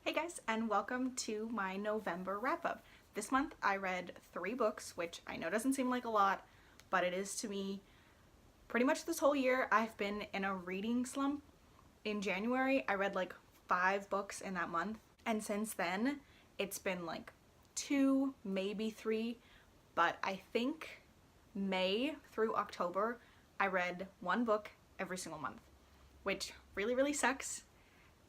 Hey guys, and welcome to my November wrap-up. This month I read 3 books, which I know doesn't seem like a lot, but it is to me. Pretty much this whole year I've been in a reading slump. In January I read like 5 books in that month, and since then it's been like 2, maybe 3, but I think May through October I read 1 book every single month, which really sucks,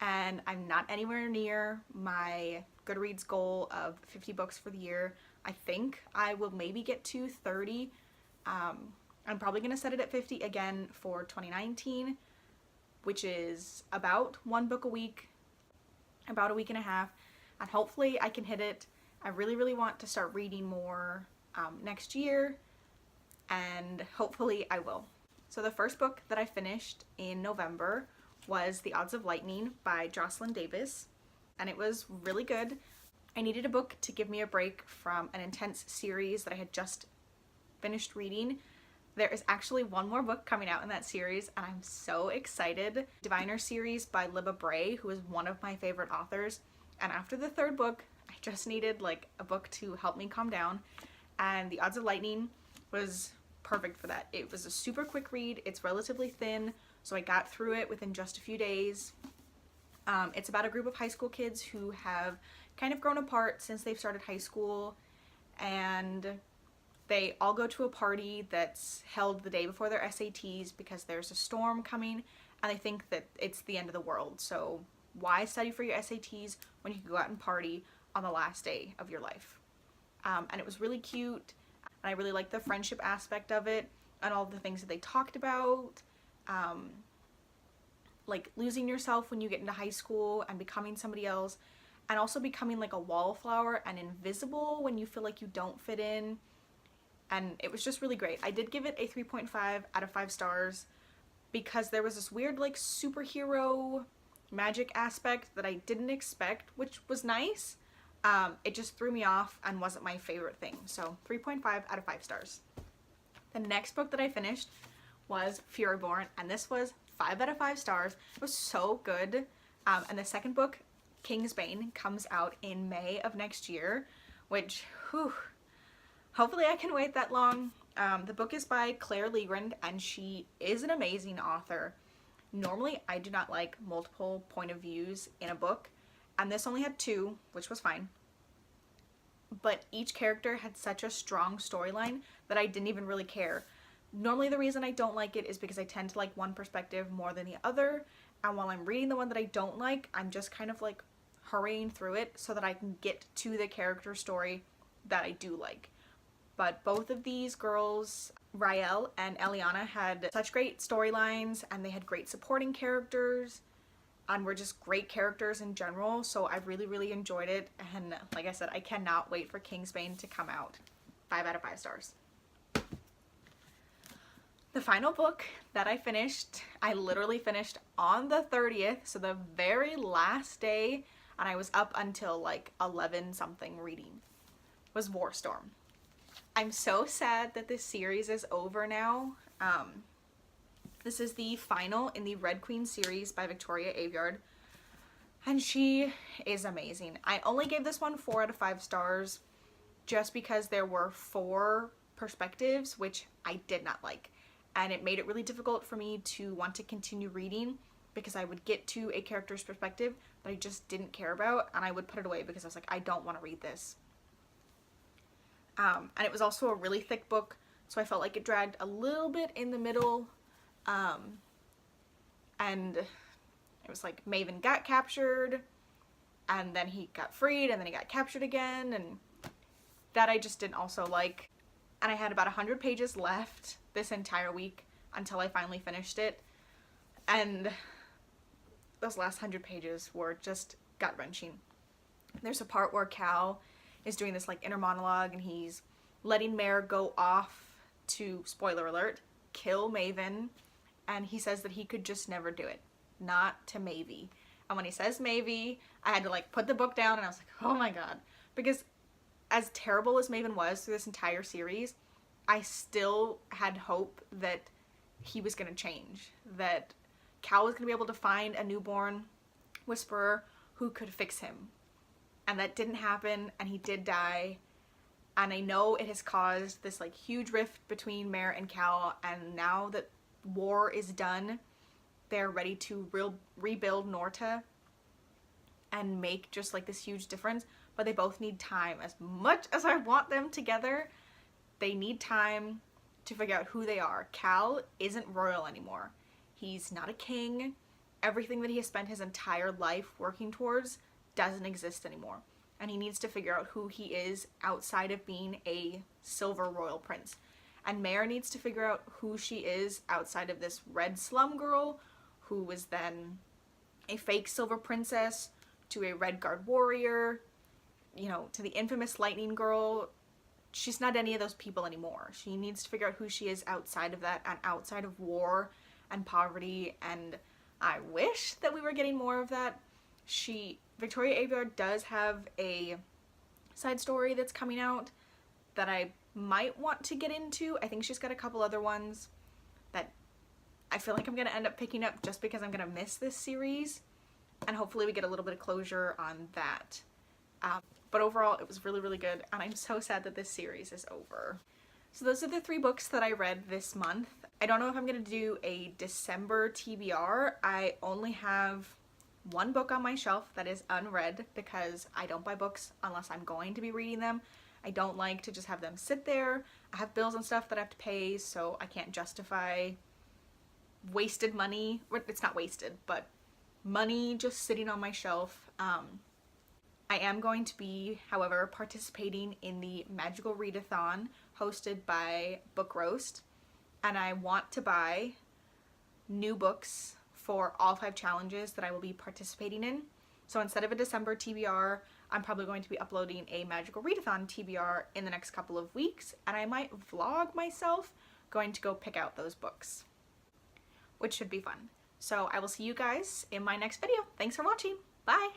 and I'm not anywhere near my Goodreads goal of 50 books for the year. I think I will maybe get to 30. I'm probably going to set it at 50 again for 2019, which is about 1 book a week, about a week and a half, and hopefully I can hit it. I really want to start reading more next year, and hopefully I will. So the first book that I finished in November was The Odds of Lightning by Jocelyn Davis, and it was really good. I needed a book to give me a break from an intense series that I had just finished reading. There is actually 1 more book coming out in that series, and I'm so excited. Diviner series by Libba Bray, who is one of my favorite authors, and after the 3rd book, I just needed like a book to help me calm down, and The Odds of Lightning was perfect for that. It was a super quick read, it's relatively thin, so I got through it within just a few days. It's about a group of high school kids who have kind of grown apart since they've started high school, and they all go to a party that's held the day before their SATs because there's a storm coming and they think that it's the end of the world. So why study for your SATs when you can go out and party on the last day of your life? And it was really cute, and I really liked the friendship aspect of it and all the things that they talked about. Like losing yourself when you get into high school and becoming somebody else, and also becoming like a wallflower and invisible when you feel like you don't fit in. And it was just really great. I did give it a 3.5 out of 5 stars because there was this weird like superhero magic aspect that I didn't expect, which was nice. It just threw me off and wasn't my favorite thing. So 3.5 out of 5 stars. The next book that I finished was Furyborn, and this was 5 out of 5 stars. It was so good. And the second book, Kingsbane, comes out in May of next year, which, hopefully I can wait that long. The book is by Claire Legrand, and she is an amazing author. Normally, I do not like multiple point of views in a book, and this only had 2, which was fine. But each character had such a strong storyline that I didn't even really care. Normally the reason I don't like it is because I tend to like one perspective more than the other, and while I'm reading the one that I don't like, I'm just kind of like hurrying through it so that I can get to the character story that I do like. But both of these girls, Raelle and Eliana, had such great storylines, and they had great supporting characters, and were just great characters in general, so I really enjoyed it. And like I said, I cannot wait for Kingsbane to come out. 5 out of 5 stars. The final book that I finished, I literally finished on the 30th, so the very last day, and I was up until like 11 something reading, was Warstorm. I'm so sad that this series is over now. This is the final in the Red Queen series by Victoria Aveyard, and she is amazing. I only gave this one 4 out of 5 stars just because there were 4 perspectives, which I did not like. And it made it really difficult for me to want to continue reading because I would get to a character's perspective that I just didn't care about, and I would put it away because I was like, I don't want to read this. And it was also a really thick book, so I felt like it dragged a little bit in the middle. And it was like Maven got captured, and then he got freed, and then he got captured again, and that I just didn't also like. And I had about 100 pages left this entire week until I finally finished it, and those last 100 pages were just gut-wrenching. There's a part where Cal is doing this like inner monologue, and he's letting Mare go off to, spoiler alert, kill Maven, and he says that he could just never do it. Not to Mavie. And when he says Mavie, I had to like put the book down, and I was like, oh my god. Because as terrible as Maven was through this entire series, I still had hope that he was going to change. That Cal was going to be able to find a newborn whisperer who could fix him. And that didn't happen, and he did die. And I know it has caused this like huge rift between Mare and Cal, and now that war is done, they're ready to rebuild Norta and make just like this huge difference, but they both need time. As much as I want them together, they need time to figure out who they are. Cal isn't royal anymore. He's not a king. Everything that he has spent his entire life working towards doesn't exist anymore. And he needs to figure out who he is outside of being a silver royal prince. And Mare needs to figure out who she is outside of this red slum girl who was then a fake silver princess to a red guard warrior, you know, to the infamous lightning girl. She's not any of those people anymore. She needs to figure out who she is outside of that and outside of war and poverty, and I wish that we were getting more of that. Victoria Aveyard does have a side story that's coming out that I might want to get into. I think she's got a couple other ones that I feel like I'm going to end up picking up just because I'm going to miss this series, and hopefully we get a little bit of closure on that. But overall, it was really, really good, and I'm so sad that this series is over. So those are the 3 books that I read this month. I don't know if I'm going to do a December TBR. I only have 1 book on my shelf that is unread because I don't buy books unless I'm going to be reading them. I don't like to just have them sit there. I have bills and stuff that I have to pay, so I can't justify wasted money. It's not wasted, but money just sitting on my shelf. I am going to be, however, participating in the Magical Readathon hosted by Book Roast, and I want to buy new books for all 5 challenges that I will be participating in. So instead of a December TBR, I'm probably going to be uploading a Magical Readathon TBR in the next couple of weeks, and I might vlog myself going to go pick out those books, which should be fun. So I will see you guys in my next video. Thanks for watching. Bye!